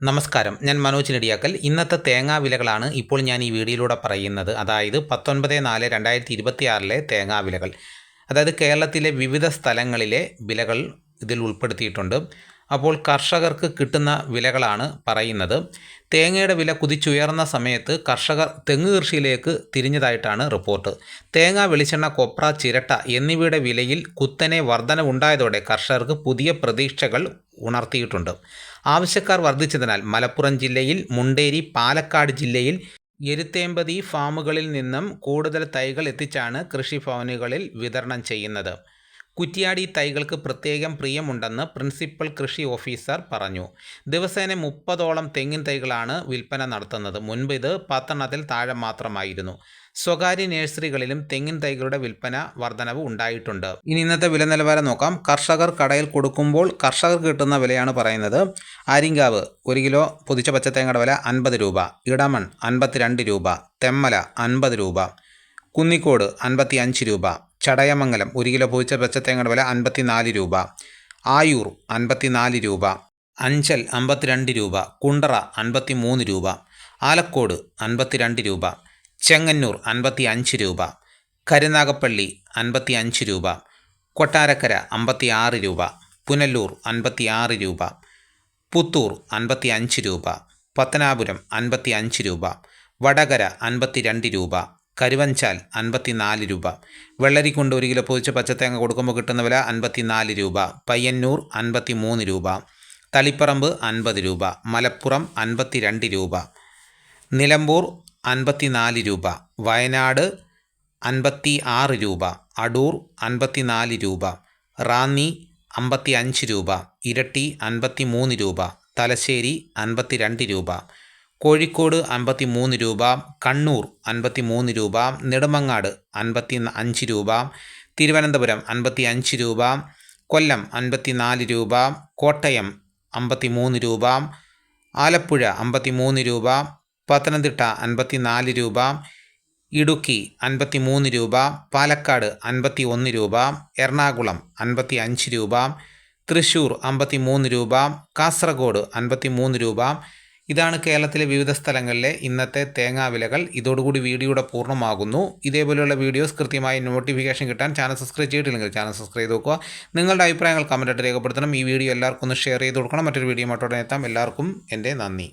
നമസ്കാരം. ഞാൻ മനോജ് നെടിയാക്കൽ. ഇന്നത്തെ തേങ്ങാ വിലകളാണ് ഇപ്പോൾ ഞാൻ ഈ വീഡിയോയിലൂടെ പറയുന്നത്. അതായത് 19/4/2026 തേങ്ങാ വിലകൾ. അതായത് കേരളത്തിലെ വിവിധ സ്ഥലങ്ങളിലെ വിലകൾ ഇതിൽ ഉൾപ്പെടുത്തിയിട്ടുണ്ട്. അപ്പോൾ കർഷകർക്ക് കിട്ടുന്ന വിലകളാണ് പറയുന്നത്. തേങ്ങയുടെ വില കുതിച്ചുയർന്ന സമയത്ത് കർഷകർ തെങ്ങ് കൃഷിയിലേക്ക് തിരിഞ്ഞതായിട്ടാണ് റിപ്പോർട്ട്. തേങ്ങ, വെളിച്ചെണ്ണ, കൊപ്ര, ചിരട്ട എന്നിവയുടെ വിലയിൽ കുത്തനെ വർധനവുണ്ടായതോടെ കർഷകർക്ക് പുതിയ പ്രതീക്ഷകൾ ഉണർത്തിയിട്ടുണ്ട്. ആവശ്യക്കാർ വർദ്ധിച്ചതിനാൽ മലപ്പുറം ജില്ലയിൽ മുണ്ടേരി, പാലക്കാട് ജില്ലയിൽ എരുത്തേമ്പതി ഫാമുകളിൽ നിന്നും കൂടുതൽ തൈകൾ എത്തിച്ചാണ് കൃഷിഭവനുകളിൽ വിതരണം ചെയ്യുന്നത്. കുറ്റ്യാടി തൈകൾക്ക് പ്രത്യേകം പ്രിയമുണ്ടെന്ന് പ്രിൻസിപ്പൽ കൃഷി ഓഫീസർ പറഞ്ഞു. ദിവസേന 30ഓളം തെങ്ങിൻ തൈകളാണ് വിൽപ്പന നടത്തുന്നത്. മുൻപ് ഇത് 10 താഴെ മാത്രമായിരുന്നു. സ്വകാര്യ നഴ്സറികളിലും തെങ്ങിൻ തൈകളുടെ വിൽപ്പന വർധനവ് ഉണ്ടായിട്ടുണ്ട്. ഇനി ഇന്നത്തെ വില നിലവാരം നോക്കാം. കർഷകർ കടയിൽ കൊടുക്കുമ്പോൾ കർഷകർക്ക് കിട്ടുന്ന വിലയാണ് പറയുന്നത്. ആര്യങ്കാവ് 1 കിലോ പൊതിച്ച പച്ചത്തേങ്ങയുടെ വില 50 രൂപ, ഇടമൺ 52 രൂപ, തെമ്മല 50 രൂപ, കുന്നിക്കോട് 55 രൂപ, ചടയമംഗലം 1 കിലോ പൊതിച്ച പച്ചത്തേങ്ങയുടെ വില 54 രൂപ, ആയൂർ 54 രൂപ, അഞ്ചൽ 52 രൂപ, കുണ്ടറ 53 രൂപ, ആലക്കോട് 52 രൂപ, ചെങ്ങന്നൂർ 55 രൂപ, കരുനാഗപ്പള്ളി 55 രൂപ, കൊട്ടാരക്കര 56 രൂപ, പുനലൂർ 56 രൂപ, പുത്തൂർ 55 രൂപ, പത്തനാപുരം 55 രൂപ, വടകര 52 രൂപ, കരുവഞ്ചാൽ 54 രൂപ. വെള്ളരിക്കുണ്ട് 1 കിലോ പൊതിച്ച പച്ചത്തേങ്ങ കൊടുക്കുമ്പോൾ കിട്ടുന്ന വില 54 രൂപ. പയ്യന്നൂർ 53 രൂപ, തളിപ്പറമ്പ് 50 രൂപ, മലപ്പുറം 52 രൂപ, നിലമ്പൂർ 54 രൂപ, വയനാട് 56 രൂപ, അടൂർ 54 രൂപ, റാന്നി 55 രൂപ, ഇരട്ടി 53 രൂപ, തലശ്ശേരി 52 രൂപ, കോഴിക്കോട് 53 രൂപ, കണ്ണൂർ 53 രൂപ, നെടുമങ്ങാട് 55 രൂപ, തിരുവനന്തപുരം 55 രൂപ, കൊല്ലം 54 രൂപ, കോട്ടയം 53 രൂപ, ആലപ്പുഴ 53 രൂപ, പത്തനംതിട്ട 54 രൂപ, ഇടുക്കി 53 രൂപ, പാലക്കാട് 51 രൂപ, എറണാകുളം 55 രൂപ, തൃശ്ശൂർ 53 രൂപ, കാസർഗോഡ് 53 രൂപ. ഇതാണ് കേരളത്തിലെ വിവിധ സ്ഥലങ്ങളിലെ ഇന്നത്തെ തേങ്ങാ വിലകൾ. ഇതോടുകൂടി വീഡിയോയുടെ പൂർണ്ണമാകുന്നു. ഇതേപോലെയുള്ള വീഡിയോസ് കൃത്യമായി നോട്ടിഫിക്കേഷൻ കിട്ടാൻ ചാനൽ സബ്സ്ക്രൈബ് ചെയ്തിട്ടില്ലെങ്കിൽ ചാനൽ സബ്സ്ക്രൈബ് ചെയ്ത് നോക്കുക. നിങ്ങളുടെ അഭിപ്രായങ്ങൾ കമൻറ്റായിട്ട് രേഖപ്പെടുത്തണം. ഈ വീഡിയോ എല്ലാവർക്കും ഒന്ന് ഷെയർ ചെയ്ത് കൊടുക്കണം. മറ്റൊരു വീഡിയോ മറ്റോടെ എത്താം. എല്ലാവർക്കും എൻ്റെ നന്ദി.